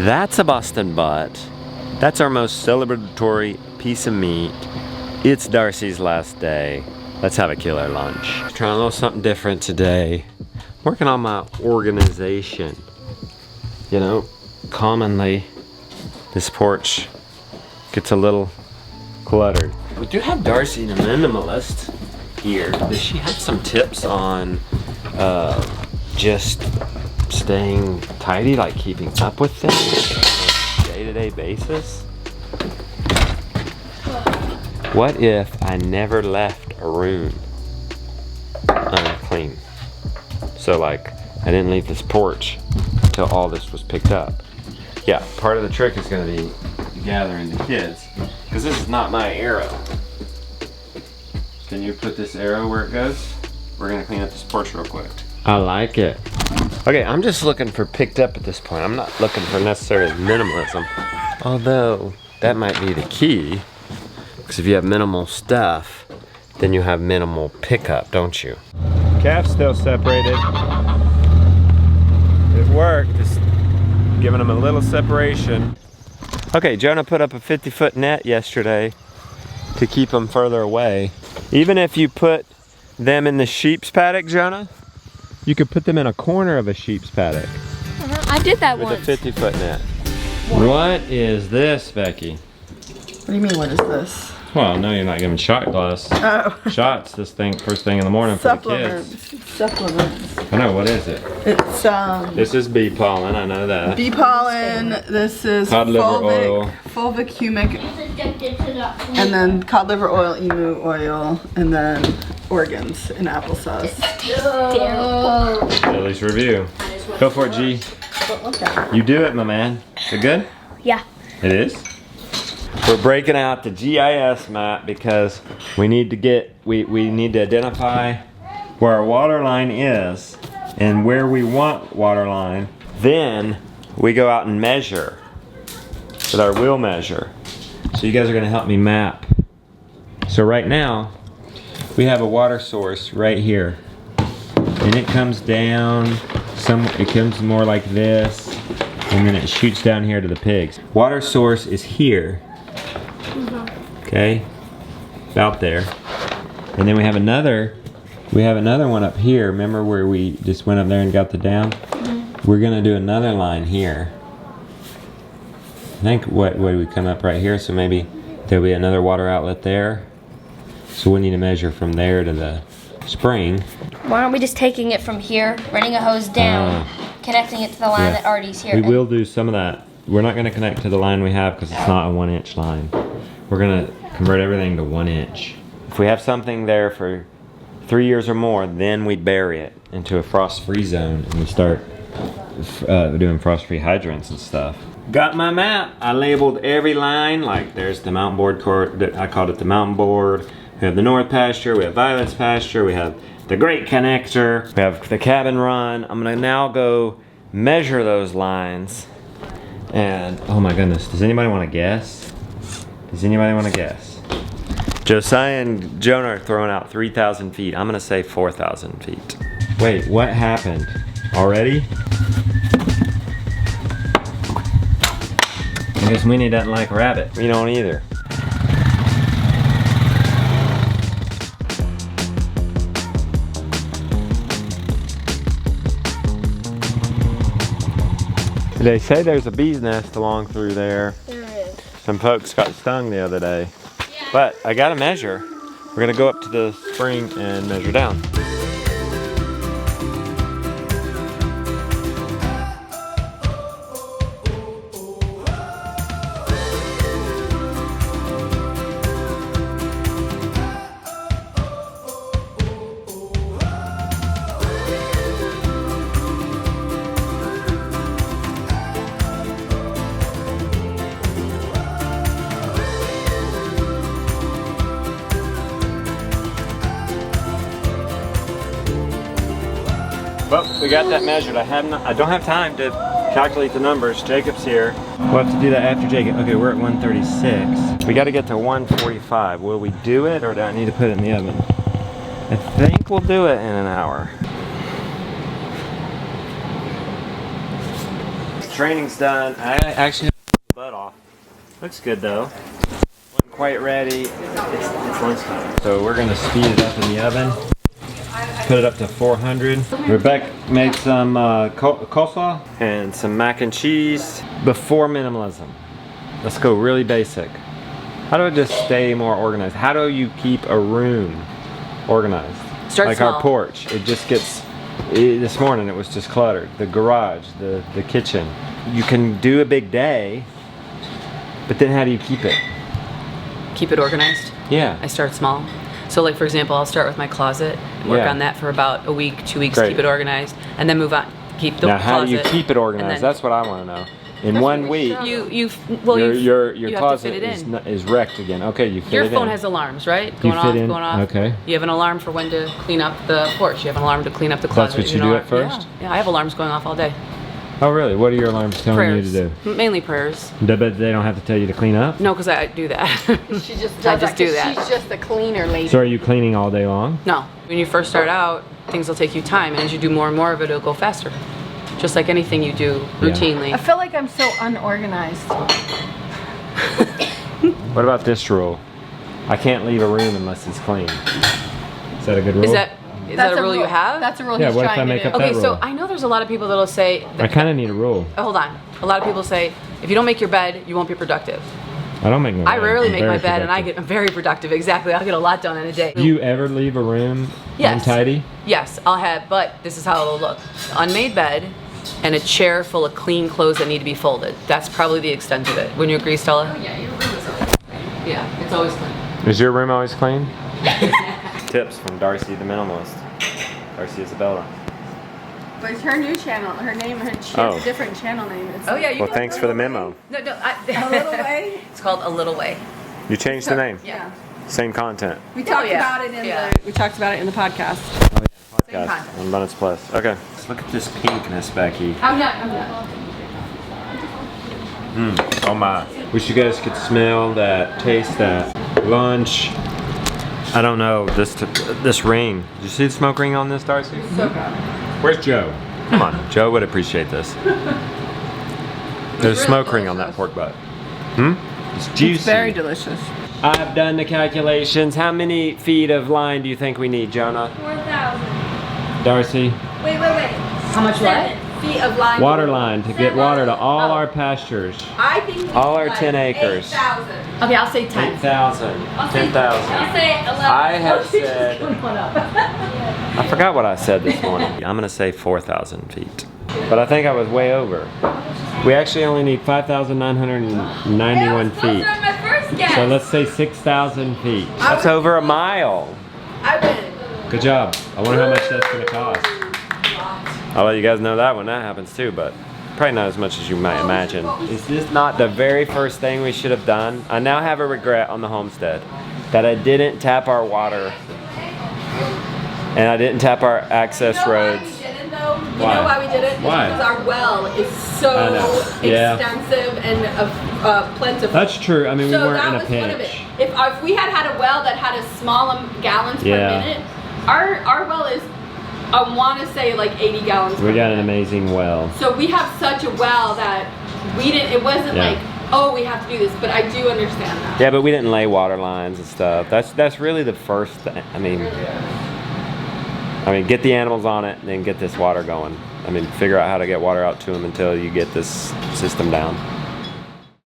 That's a Boston butt. That's our most celebratory piece of meat. It's Darcy's last day. Let's have a killer lunch. Trying a little something different today. Working on my organization. You know, commonly this porch gets a little cluttered. We do have Darcy the minimalist here. Does she have some tips on just staying tidy, like keeping up with things on a day-to-day basis? What if I never left a room unclean? So like, I didn't leave this porch until all this was picked up. Yeah, part of the trick is gonna be gathering the kids, because this is not my arrow. Can you put this arrow where it goes? We're gonna clean up this porch real quick. I like it. Okay, I'm just looking for picked up at this point. I'm not looking for necessarily minimalism. Although, that might be the key. Because if you have minimal stuff, then you have minimal pickup, don't you? Calf's still separated. It worked, just giving them a little separation. Okay, Jonah put up a 50-foot net yesterday to keep them further away. Even if you put them in the sheep's paddock, Jonah, you could put them in a corner of a sheep's paddock. I did that once. With a 50-foot net. What is this, Becky? What do you mean, what is this? Well, no, you're not giving shot glass. Oh. Shots this thing first thing in the morning for the kids. Supplements. I know, what is it? It's This is bee pollen, I know that. bee pollen. This is cod liver oil. fulvic humic, and then cod liver oil, emu oil, and then organs in applesauce. Lily's review. Go for it, G. You do it, my man. Is it good? Yeah. It is? We're breaking out the GIS map because we need to we need to identify where our water line is and where we want water line. Then we go out and measure with our wheel measure. So you guys are gonna help me map. So right now, we have a water source right here. And it comes down, it comes more like this, and then it shoots down here to the pigs. Water source is here. Okay, about there. And then we have another one up here. Remember where we just went up there and got the dam? Mm-hmm. We're gonna do another line here. I think what we come up right here, so maybe there'll be another water outlet there. So we need to measure from there to the spring. Why aren't we just taking it from here, running a hose down, connecting it to the line that already's here? We will do some of that. We're not gonna connect to the line we have because it's not a 1-inch line. We're gonna convert everything to 1 inch. If we have something there for 3 years or more, then we bury it into a frost-free zone and we start doing frost-free hydrants and stuff. Got my map. I labeled every line, like there's the mountain board I called it the mountain board. We have the north pasture, we have Violet's pasture, we have the great connector, we have the cabin run. I'm gonna now go measure those lines. And, oh my goodness, does anybody wanna guess? Does anybody want to guess? Josiah and Jonah are throwing out 3,000 feet. I'm going to say 4,000 feet. Wait, what happened? Already? I guess Winnie doesn't like rabbit. We don't either. They say there's a bee's nest along through there. Some folks got stung the other day. But I gotta measure. We're gonna go up to the spring and measure down. Well, we got that measured. I don't have time to calculate the numbers. Jacob's here. We'll have to do that after Jacob. Okay, we're at 136. We got to get to 145. Will we do it, or do I need to put it in the oven? I think we'll do it in an hour. training's done. I actually have the butt off. Looks good though. Wasn't quite ready. It's lunchtime. So we're gonna speed it up in the oven. Put it up to 400. Rebecca made some coleslaw and some mac and cheese before minimalism. Let's go really basic. How do I just stay more organized? How do you keep a room organized? Start like small. our porch, it just gets, this morning it was just cluttered. The garage, the kitchen. You can do a big day, but then how do you keep it? Keep it organized. Yeah. I start small. So like for example, I'll start with my closet and work Yeah. on that for about a week, 2 weeks, Great. keep it organized, and then move on. Keep the Now closet. how do you keep it organized? and then- That's what I want to know. In 1 week, your your you have to closet fit it in. is wrecked again. Okay, you fit Your it in. phone has alarms, right? You Going fit off, in? going off. Okay. You have an alarm for when to clean up the porch. You have an alarm to clean up the closet. what you have an do alarm- at first? Yeah, I have alarms going off all day. Oh really? What are your alarms telling Prayers. you to Mainly prayers. do? But they don't have to tell you to clean up? No, because I do that. She just does I just do 'cause that. She's just a cleaner lady. So are you cleaning all day long? No. When you first start out, things will take you time, and as you do more and more of it, it'll go faster. Just like anything you do Yeah. routinely. I feel like I'm so unorganized. What about this rule? I can't leave a room unless it's clean. Is that a good rule? Is that a rule you have? That's a rule Yeah, he's what if trying I to make do. up Okay, that so rule? I know there's a lot of people that'll say, I kind of need a rule. hold on. A lot of people say, if you don't make your bed, you won't be productive. I don't make my I bed. rarely I'm make my very bed, and I productive. get very productive. Exactly, I'll get a lot done in a day. Do you ever leave a room Yes. untidy? Yes, I'll have, but this is how it'll look. Unmade bed and a chair full of clean clothes that need to be folded. That's probably the extent of it. Wouldn't you agree, Stella? Oh, yeah, your room is always clean. Yeah, it's always clean. Is your room always clean? Tips from Darcy the Minimalist. Darcy Isabella. But it's her new channel. Her name, she Oh. has a different channel name. It's Oh yeah, you Well, can- thanks for the memo. No, A Little Way. It's called A Little Way. You changed the name. Yeah. Same content. We talked yeah. about it in Yeah. we talked about it in the podcast. Podcast content. on Abundance Plus. Okay. Look at this pinkness, Becky. I'm not. Oh my. Wish you guys could smell that, taste that. Lunch. I don't know, this ring. Did you see the smoke ring on this, Darcy? So good. Where's Joe? Come on, Joe would appreciate this. There's a smoke ring on that pork butt. It's juicy. It's very delicious. I've done the calculations. How many feet of line do you think we need, Jonah? 4,000. Darcy? Wait. How much what? Feet of line. Water line to get water to all our pastures. I think we All need our like 10 acres. 8,000. Okay, I'll say 10. 8,000. I'll say 10,000. 11. I have said, I forgot what I said this morning. I'm gonna say 4,000 feet. But I think I was way over. We actually only need 5,991 feet. Those are my first guess. So let's say 6,000 feet. That's over a mile. I win. Good job. I wonder how much that's gonna cost. I'll let you guys know that when that happens too, but probably not as much as you might imagine. Is this not the very first thing we should have done? I now have a regret on the homestead that I didn't tap our water and I didn't tap our access roads. Why we didn't though? You Why? know why we did it? It's Why? because our well is so I know. Yeah. extensive and plentiful. That's true. I mean, we so weren't that in a was one of it. pinch. If we had a well that had a small gallons Yeah. per minute, our well is, I want to say like 80 gallons per We got an minute. amazing well. So we have such a well that we didn't, it wasn't Yeah. like, oh, we have to do this, but I do understand that. Yeah, but we didn't lay water lines and stuff. That's really the first thing. I mean, get the animals on it and then get this water going. I mean, figure out how to get water out to them until you get this system down.